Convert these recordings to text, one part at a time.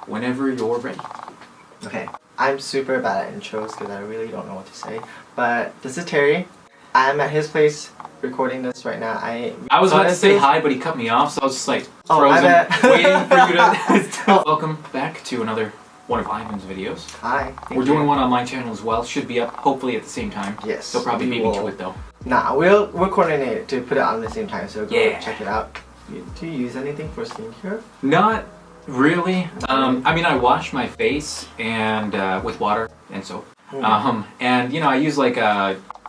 whenever you're ready. Okay, I'm super bad at intros because I really don't know what to say. But this is Terry. I'm at his place recording this right now. I was about to say hi, but he cut me off, so I was just like frozen, waiting for you to... Welcome back to another one of Ivan's videos. Hi. We're doing one on my channel as well. Should be up hopefully at the same time. Yes. They'll probably beat me to it though. Nah, we'll coordinate to put it on at the same time, so go check it out. Do you use anything for skincare? Not really. I mean, I wash my face and with water and soap. And you know, I use like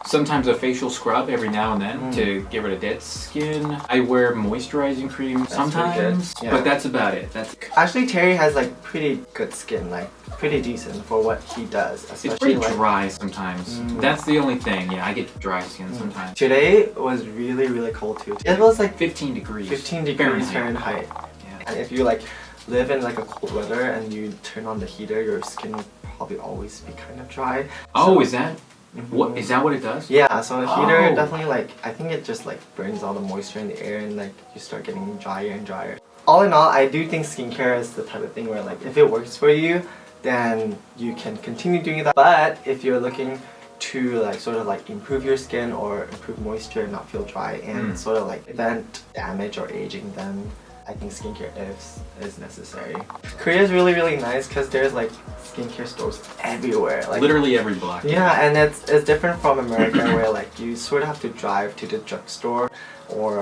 sometimes a facial scrub every now and then to get rid of dead skin. I wear moisturizing cream sometimes, but that's about it. Actually, Terry has like pretty good skin, like pretty decent for what he does. It's pretty dry sometimes. That's the only thing. Yeah, I get dry skin sometimes. Today was really cold too. It was like 15 degrees. 15 degrees Fahrenheit. Yeah. And if you like live in like a cold weather and you turn on the heater, your skin will probably always be kind of dry. Oh, so, is that? What is that? What it does? Yeah, so the heater definitely like I think it just like burns all the moisture in the air and like you start getting drier and drier. All in all, I do think skincare is the type of thing where like if it works for you, then you can continue doing that. But if you're looking to like sort of like improve your skin or improve moisture and not feel dry and sort of like prevent damage or aging, then I think skincare is necessary. Korea is really nice because there's like skincare stores everywhere. Like literally every block. Yeah, and it's different from America where like you sort of have to drive to the drugstore or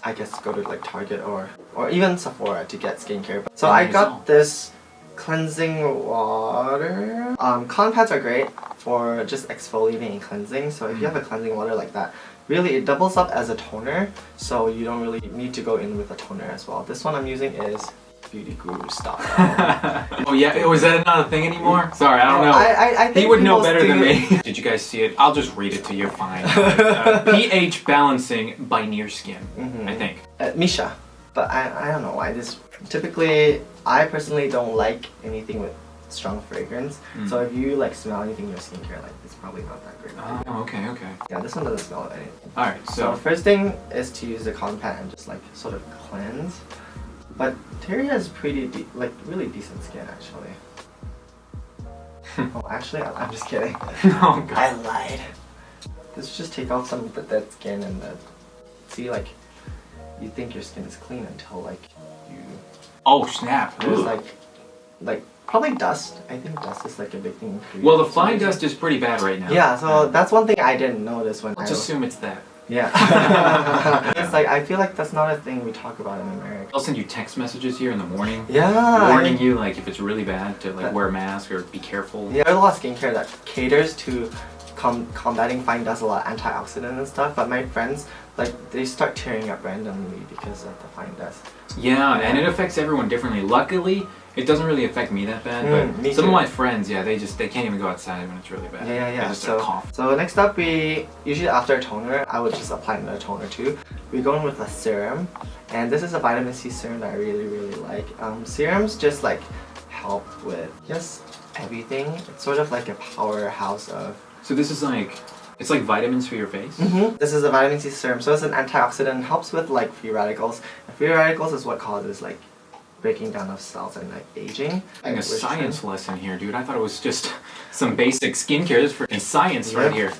I guess go to like Target or even Sephora to get skincare. So I got this cleansing water. Cotton pads are great for just exfoliating and cleansing. So if you have a cleansing water like that, really it doubles up as a toner, so you don't really need to go in with a toner as well. This one I'm using is Beauty Guru style. Oh yeah, was that not a thing anymore? Sorry, I don't know. I think he would know better than me. Did you guys see it? I'll just read it to you, fine. pH balancing by Near Skin, I think. MISSHA, but I don't know why. This typically, I personally don't like anything with strong fragrance. So if you like smell anything in your skincare, like it's probably not that great. Oh, okay. Yeah, this one doesn't smell of anything. Alright, so first thing is to use the cotton pad and just like sort of cleanse. But Terry has pretty really decent skin actually. Oh, actually, I'm just kidding. Oh, God. I lied. Let's just take off some of the dead skin and see like you think your skin is clean until like you. Oh snap! There's like probably dust. I think dust is like a big thing. Well, the fly dust is pretty bad right now. Yeah, so that's one thing I didn't notice when Let's assume it's that. Yeah. It's like, I feel like that's not a thing we talk about in America. I'll send you text messages here in the morning. Yeah. Warning you like if it's really bad to like wear a mask or be careful. Yeah, there's a lot of skincare that caters to combating fine dust, a lot of antioxidant and stuff, but my friends, like, they start tearing up randomly because of the fine dust. Yeah, and it affects everyone differently. Luckily, it doesn't really affect me that bad, but some of my friends, yeah, they can't even go outside when it's really bad. Yeah. They just cough. So next up, we usually after a toner, I would just apply another toner too. We go in with a serum, and this is a vitamin C serum that I really like. Serums just like help with just everything. It's sort of like a powerhouse of. So this is like, it's like vitamins for your face? This is a vitamin C serum, so it's an antioxidant, helps with like free radicals. And free radicals is what causes like breaking down of cells and like aging. Like a science lesson here, dude. I thought it was just some basic skincare. This is freaking science right here.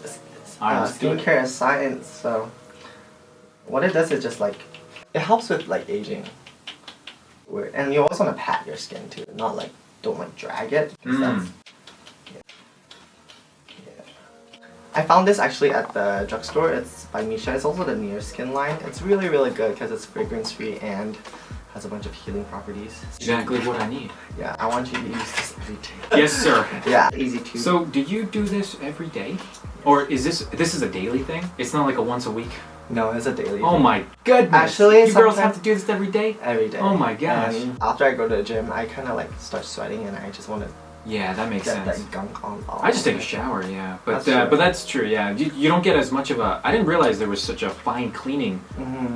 Skincare is science, so what it does is just like, it helps with like aging. And you always want to pat your skin too, not like, don't like drag it. I found this actually at the drugstore. It's by MISSHA. It's also the Near Skin line. It's really good because it's fragrance free and has a bunch of healing properties. Exactly what I need. Yeah, I want you to use this every day. Yes, sir. Yeah, easy to. So, do you do this every day? Or is this is a daily thing? It's not like a once a week? No, it's a daily Oh thing. my goodness! Actually, you girls have to do this every day? Every day. Oh my gosh. And after I go to the gym, I kind of like start sweating and I just want to Yeah, that makes sense. That gunk on all. I just take a shower, yeah. But that's but that's true, yeah. You don't get as much of a. I didn't realize there was such a fine cleaning,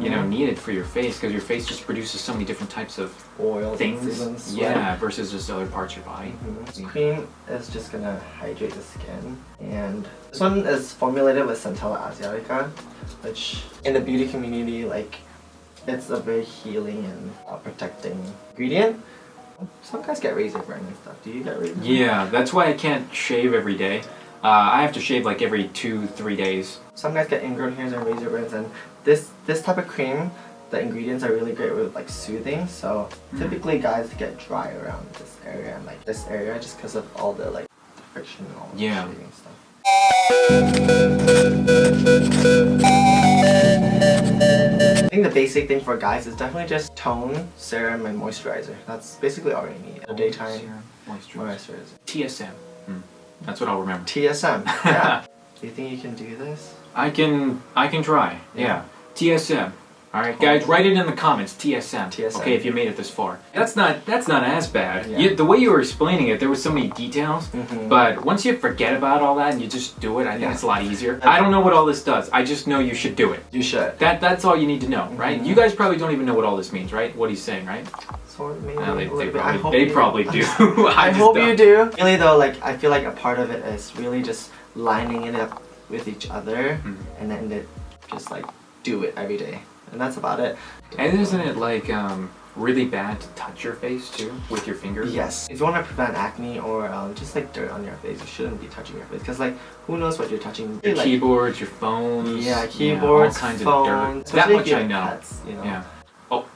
you know, needed for your face because your face just produces so many different types of oils, things, yeah, versus just other parts of your body. This cream is just gonna hydrate the skin, and this one is formulated with Centella asiatica, which in the beauty community, like, it's a very healing and protecting ingredient. Some guys get razor burn and stuff. Do you get razor burn? Yeah, that's why I can't shave every day. I have to shave like every 2-3 days. Some guys get ingrown hairs and razor burns, and this type of cream, the ingredients are really great with like soothing. So typically guys get dry around this area and like this area just because of all the like the friction and all the shaving stuff. I think the basic thing for guys is definitely just tone, serum, and moisturizer. That's basically all you need. A daytime moisturizer. TSM. That's what I'll remember. TSM. Yeah. Do you think you can do this? I can try. Yeah. TSM. All right, guys, write it in the comments. TSM. TSM. Okay, if you made it this far. That's not as bad. Yeah. The way you were explaining it, there was so many details. But once you forget about all that and you just do it, I think it's a lot easier. I don't know what all this does. I just know you should do it. You should. That's all you need to know, right? You guys probably don't even know what all this means, right? What he's saying, right? Sort of, maybe. They probably do. I hope you do. Really though, like I feel like a part of it is really just lining it up with each other, and then just like do it every day, and that's about it. And isn't it like really bad to touch your face too with your fingers? Yes. If you want to prevent acne or just like dirt on your face, you shouldn't be touching your face because like who knows what you're touching? Your like, keyboards, your phones. Yeah, keyboards, all kinds phones, of dirt. That much if you I have know. pets, you know? Yeah. Oh,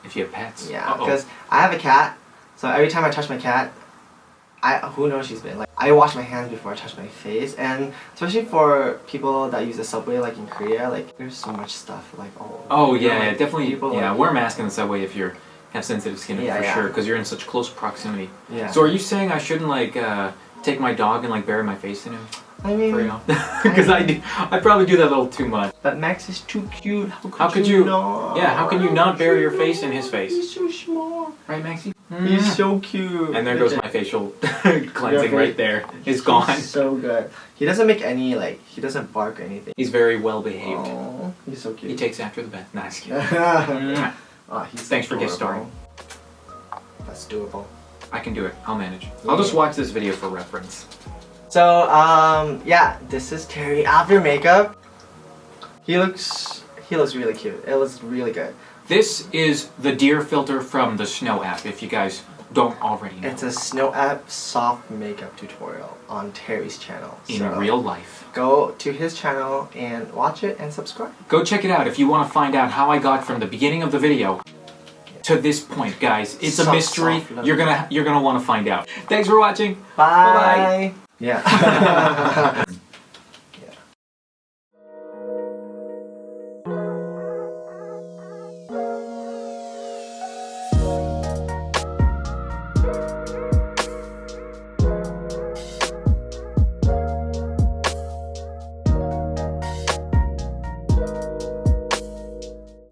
if you have pets. Yeah, because I have a cat, so every time I touch my cat, who knows she's been. Like I wash my hands before I touch my face, and especially for people that use the subway, like in Korea, like there's so much stuff like Oh you know, yeah, like, definitely. people, Yeah, like, wear a mask in the subway if you have sensitive skin for sure, because you're in such close proximity. Yeah. So are you saying I shouldn't like take my dog and like bury my face in him? I mean, For real? Because I probably do that a little too much. But Max is too cute. How could you? not? Yeah, how can you not bury your face in his face? He's so small. Right, Maxie? He's so cute. And there goes my facial cleansing right there. It's gone. He's so good. He doesn't make any like. He doesn't bark or anything. He's very well behaved. Oh, he's so cute. He takes after the best. Nice. He's Thanks for guest adorable. starring. That's doable. I can do it. I'll manage. I'll just watch this video for reference. So yeah, this is Terry after makeup. He looks really cute. It looks really good. This is the deer filter from the Snow app, if you guys don't already know. It's a Snow app soft makeup tutorial on Terry's channel. In real life. Go to his channel and watch it and subscribe. Go check it out if you want to find out how I got from the beginning of the video to this point, guys. It's a mystery. You're gonna want to find out. Thanks for watching. Bye. Bye-bye. Yeah.